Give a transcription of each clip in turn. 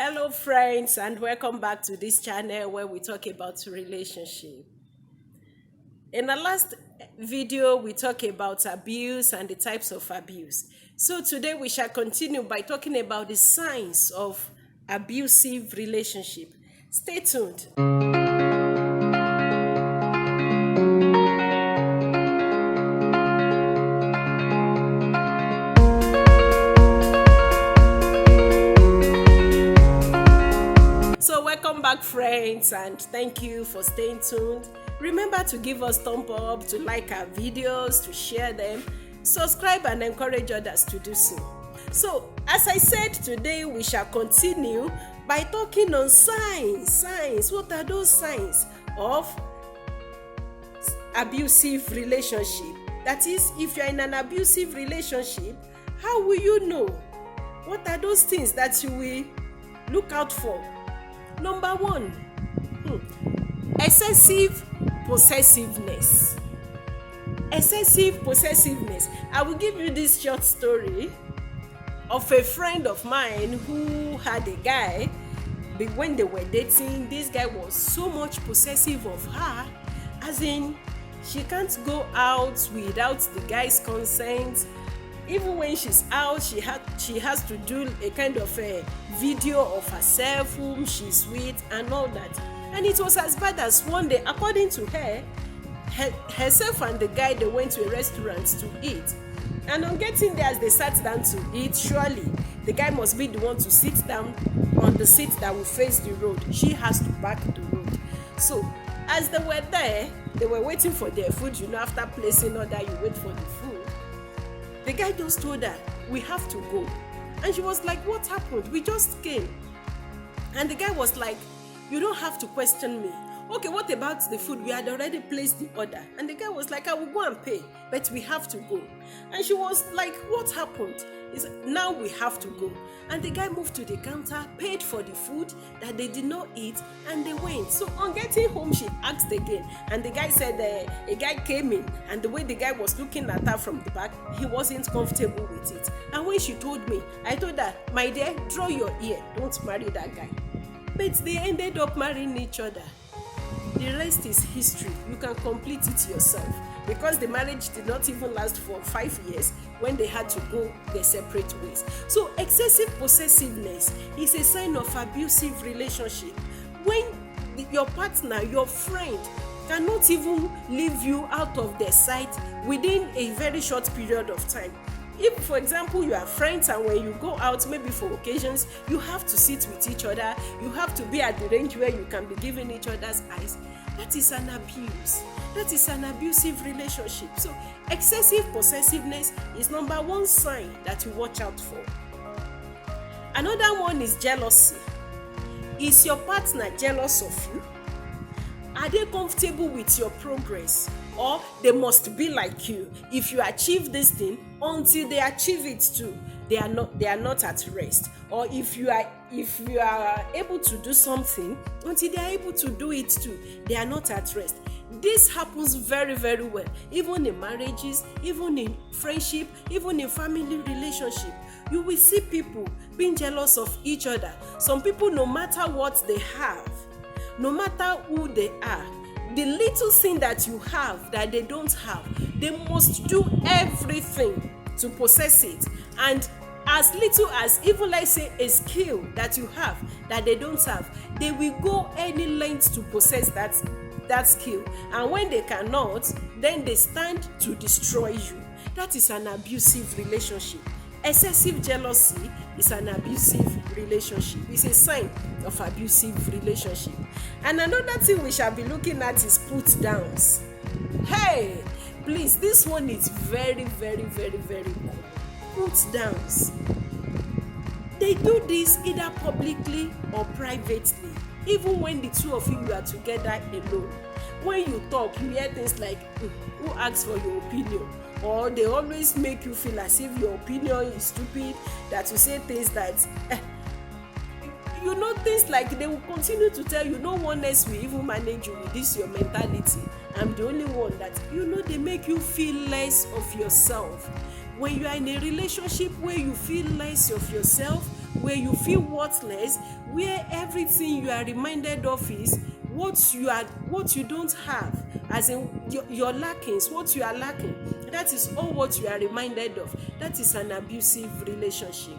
Hello friends, and welcome back to this channel where we talk about relationship. In the last video we talked about abuse and the types of abuse. So today we shall continue by talking about the signs of abusive relationship. Stay tuned. Welcome back friends, and thank you for staying tuned. Remember to give us thumbs up, to like our videos, to share them, subscribe and encourage others to do so. So as I said, today we shall continue by talking on signs. What are those signs of abusive relationship? That is, if you're in an abusive relationship, how will you know? What are those things that you will look out for? Number one, excessive possessiveness. Excessive possessiveness. I will give you this short story of a friend of mine who had a guy. When they were dating, this guy was so much possessive of her, as in she can't go out without the guy's consent. Even when she's out, she has to do a kind of a video of herself, whom she's with, and all that. And it was as bad as one day, according to her, herself and the guy, they went to a restaurant to eat. And on getting there, as they sat down to eat, surely the guy must be the one to sit down on the seat that will face the road. She has to back the road. So as they were there, they were waiting for their food. After placing order, you wait for the food. The guy just told her, we have to go. And she was like, what happened? We just came. And the guy was like, you don't have to question me. Okay, what about the food? We had already placed the order. And the guy was like, I will go and pay, but we have to go. And she was like, what happened? He said, now we have to go. And the guy moved to the counter, paid for the food that they did not eat, and they went. So on getting home, she asked again. And the guy said, a guy came in, and the way the guy was looking at her from the back, he wasn't comfortable with it. And when she told me, I told her, my dear, draw your ear, don't marry that guy. But they ended up marrying each other. The rest is history. You can complete it yourself, because the marriage did not even last for 5 years when they had to go their separate ways. So excessive possessiveness is a sign of abusive relationship. When your partner, your friend, cannot even leave you out of their sight within a very short period of time. If, for example, you are friends and when you go out, maybe for occasions, you have to sit with each other, you have to be at the range where you can be giving each other's eyes, that is an abuse. That is an abusive relationship. So excessive possessiveness is number one sign that you watch out for. Another one is jealousy. Is your partner jealous of you? Are they comfortable with your progress? Or they must be like you. If you achieve this thing, until they achieve it too, they are not at rest. Or if you are able to do something, until they are able to do it too, they are not at rest. This happens very, very well, even in marriages, even in friendship, even in family relationship. You will see people being jealous of each other. Some people, no matter what they have, no matter who they are, the little thing that you have that they don't have, they must do everything to possess it. And as little as, even let's say, a skill that you have that they don't have, they will go any length to possess that skill. And when they cannot, then they stand to destroy you. That is an abusive relationship. Excessive jealousy is an abusive relationship. It's a sign of abusive relationship. And another thing we shall be looking at is put downs. Hey, please, this one is very, very, very, very cool. Put downs. They do this either publicly or privately. Even when the two of you are together alone. When you talk, you hear things like, who asks for your opinion? Or they always make you feel as if your opinion is stupid, that you say things that, things like they will continue to tell you, no one else will even manage you with this, your mentality. I'm the only one that, they make you feel less of yourself. When you are in a relationship where you feel less of yourself, where you feel worthless, where everything you are reminded of is what you don't have, as in your lackings, what you are lacking. That is all what you are reminded of. That is an abusive relationship.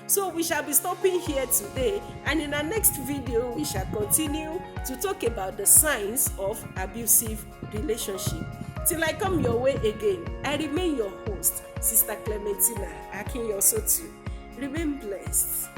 So we shall be stopping here today, and in our next video we shall continue to talk about the signs of abusive relationship. Till I come your way again, I remain your host, Sister Clementina Akinyosotu. Remain blessed.